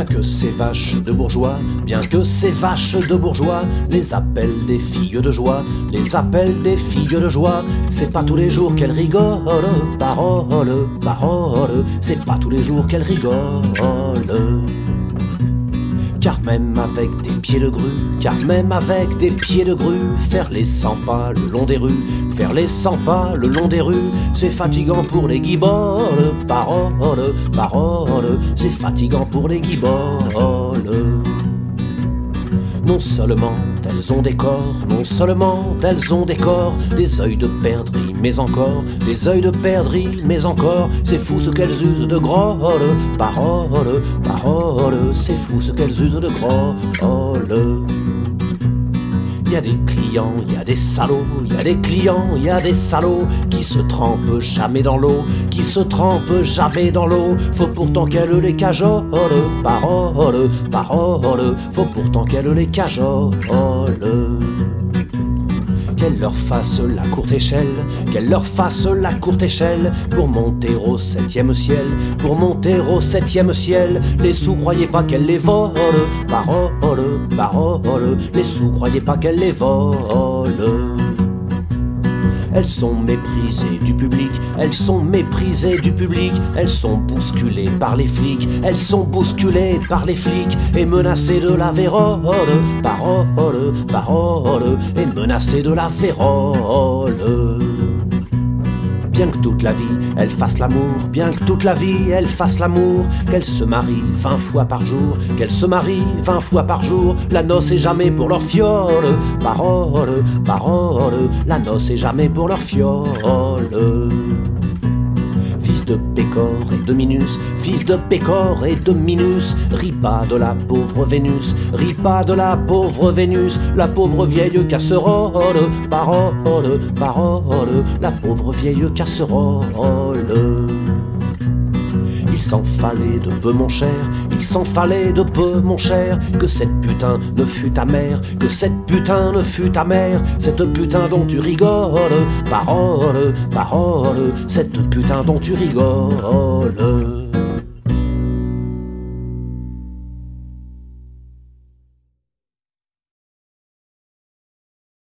Bien que ces vaches de bourgeois, bien que ces vaches de bourgeois les appellent des filles de joie, les appellent des filles de joie. C'est pas tous les jours qu'elles rigolent, parole, parole, c'est pas tous les jours qu'elles rigolent. Car même avec des pieds de grue, car même avec des pieds de grue, faire les 100 pas le long des rues, faire les 100 pas le long des rues, c'est fatigant pour les guiboles, parole, parole, c'est fatigant pour les guiboles. Non seulement elles ont des corps, non seulement elles ont des corps, des œils de perdrix, mais encore, des œils de perdrix, mais encore, c'est fou ce qu'elles usent de grolle, parole, parole, c'est fou ce qu'elles usent de grolle. Il y a des clients, il y a des salauds, il y a des clients, il y a des salauds qui se trempent jamais dans l'eau, qui se trempent jamais dans l'eau. Faut pourtant qu'elles les cajolent, parole, parole, faut pourtant qu'elles les cajolent. Qu'elle leur fasse la courte échelle, qu'elle leur fasse la courte échelle pour monter au 7e ciel, pour monter au 7e ciel. Les sous croyez pas qu'elle les vole, parole, parole, les sous croyez pas qu'elle les vole. Elles sont méprisées du public, elles sont méprisées du public, elles sont bousculées par les flics, elles sont bousculées par les flics et menacées de la vérole, parole, parole, et menacées de la vérole. Bien que toute la vie elle fasse l'amour, bien que toute la vie elle fasse l'amour, qu'elle se marie 20 fois par jour, qu'elle se marie 20 fois par jour, la noce est jamais pour leur fiole, parole, parole, la noce est jamais pour leur fiole. Fils de Pécor et de Minus, fils de Pécor et de Minus, ris pas de la pauvre Vénus, ris pas de la pauvre Vénus, la pauvre vieille casserole, parole, parole, la pauvre vieille casserole. Il s'en fallait de peu mon cher, il s'en fallait de peu mon cher, que cette putain ne fût ta mère, que cette putain ne fût ta mère, cette putain dont tu rigoles, parole, parole, cette putain dont tu rigoles.